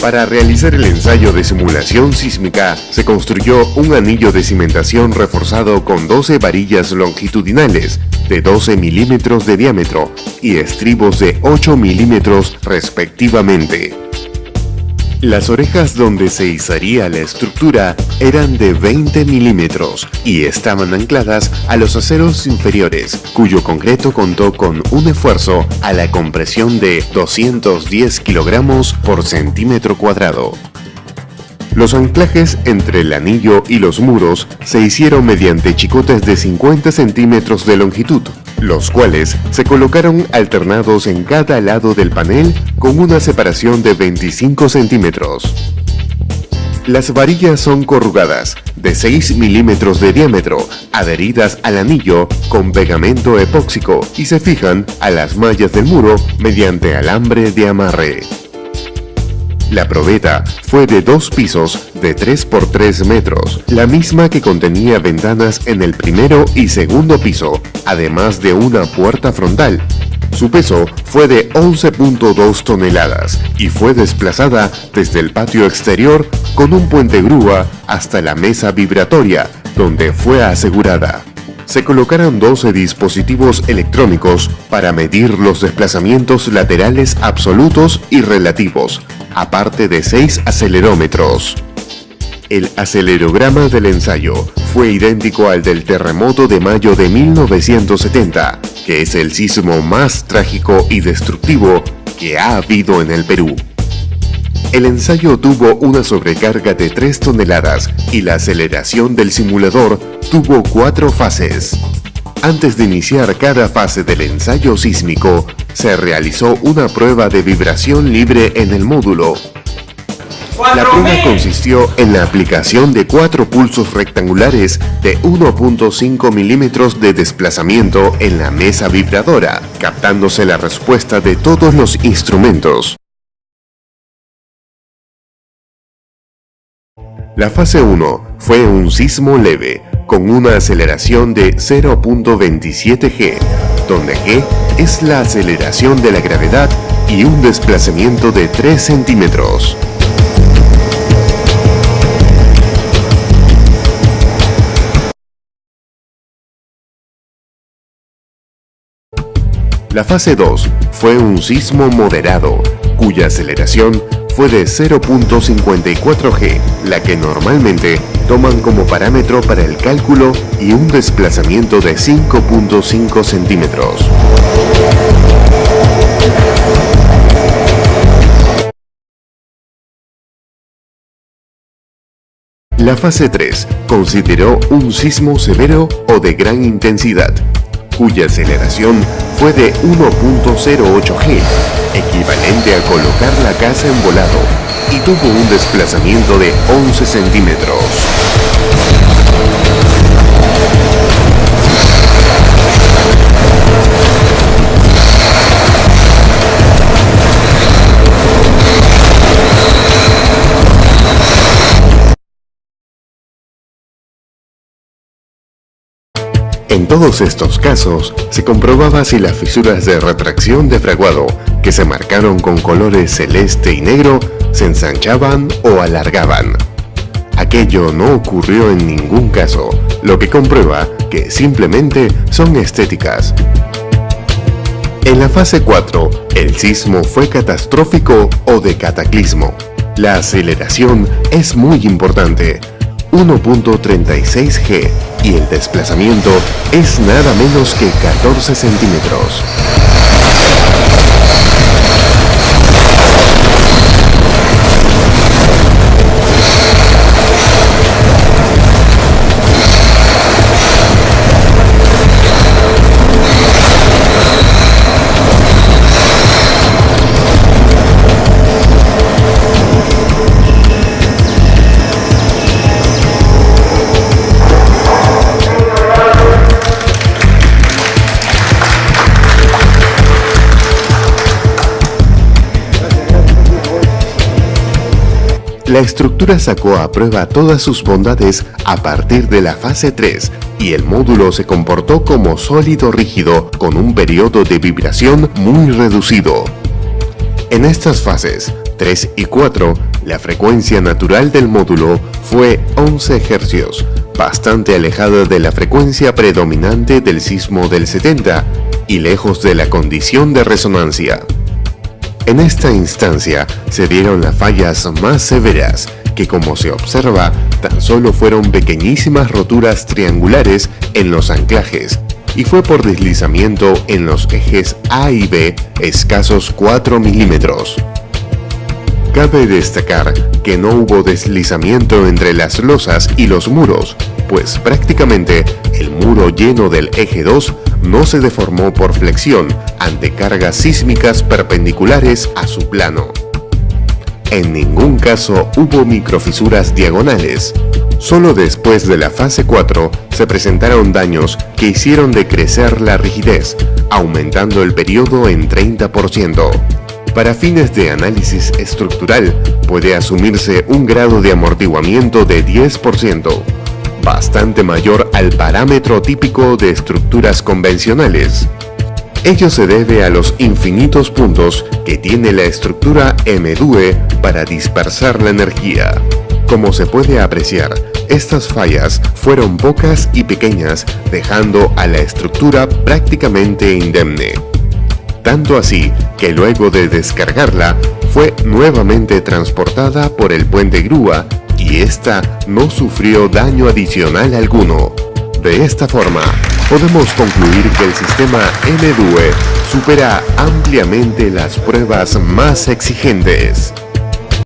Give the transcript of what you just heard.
Para realizar el ensayo de simulación sísmica, se construyó un anillo de cimentación reforzado con 12 varillas longitudinales de 12 milímetros de diámetro y estribos de 8 milímetros respectivamente. Las orejas donde se izaría la estructura eran de 20 milímetros y estaban ancladas a los aceros inferiores, cuyo concreto contó con un esfuerzo a la compresión de 210 kilogramos por centímetro cuadrado. Los anclajes entre el anillo y los muros se hicieron mediante chicotes de 50 centímetros de longitud, los cuales se colocaron alternados en cada lado del panel con una separación de 25 centímetros. Las varillas son corrugadas, de 6 milímetros de diámetro, adheridas al anillo con pegamento epóxico y se fijan a las mallas del muro mediante alambre de amarre. La probeta fue de 2 pisos de 3 por 3 metros, la misma que contenía ventanas en el primero y segundo piso, además de una puerta frontal. Su peso fue de 11.2 toneladas y fue desplazada desde el patio exterior con un puente grúa hasta la mesa vibratoria, donde fue asegurada. Se colocaron 12 dispositivos electrónicos para medir los desplazamientos laterales absolutos y relativos, aparte de 6 acelerómetros. El acelerograma del ensayo fue idéntico al del terremoto de mayo de 1970, que es el sismo más trágico y destructivo que ha habido en el Perú. El ensayo tuvo una sobrecarga de 3 toneladas y la aceleración del simulador tuvo 4 fases. Antes de iniciar cada fase del ensayo sísmico, se realizó una prueba de vibración libre en el módulo. La prueba consistió en la aplicación de 4 pulsos rectangulares de 1.5 milímetros de desplazamiento en la mesa vibradora, captándose la respuesta de todos los instrumentos. La fase 1 fue un sismo leve, con una aceleración de 0.27 G, donde G es la aceleración de la gravedad y un desplazamiento de 3 centímetros. La fase 2 fue un sismo moderado, cuya aceleración fue de 0.54 G, la que normalmente toman como parámetro para el cálculo, y un desplazamiento de 5.5 centímetros. La fase 3 consideró un sismo severo o de gran intensidad, cuya aceleración fue de 1.08 G, equivalente a colocar la casa en volado, y tuvo un desplazamiento de 11 centímetros. En todos estos casos, se comprobaba si las fisuras de retracción de fraguado, que se marcaron con colores celeste y negro, se ensanchaban o alargaban. Aquello no ocurrió en ningún caso, lo que comprueba que simplemente son estéticas. En la fase 4, el sismo fue catastrófico o de cataclismo. La aceleración es muy importante, 1.36 G, y el desplazamiento es nada menos que 14 centímetros. La estructura sacó a prueba todas sus bondades a partir de la fase 3 y el módulo se comportó como sólido rígido con un periodo de vibración muy reducido. En estas fases, 3 y 4, la frecuencia natural del módulo fue 11 Hz, bastante alejada de la frecuencia predominante del sismo del 70 y lejos de la condición de resonancia. En esta instancia se dieron las fallas más severas, que como se observa, tan solo fueron pequeñísimas roturas triangulares en los anclajes, y fue por deslizamiento en los ejes A y B escasos 4 milímetros. Cabe destacar que no hubo deslizamiento entre las losas y los muros, pues prácticamente el muro lleno del eje 2 no se deformó por flexión ante cargas sísmicas perpendiculares a su plano. En ningún caso hubo microfisuras diagonales. Solo después de la fase 4 se presentaron daños que hicieron decrecer la rigidez, aumentando el periodo en 30%. Para fines de análisis estructural, puede asumirse un grado de amortiguamiento de 10%, bastante mayor al parámetro típico de estructuras convencionales. Ello se debe a los infinitos puntos que tiene la estructura MDUE para dispersar la energía. Como se puede apreciar, estas fallas fueron pocas y pequeñas, dejando a la estructura prácticamente indemne. Tanto así que luego de descargarla, fue nuevamente transportada por el puente grúa y esta no sufrió daño adicional alguno. De esta forma, podemos concluir que el sistema MDUE supera ampliamente las pruebas más exigentes.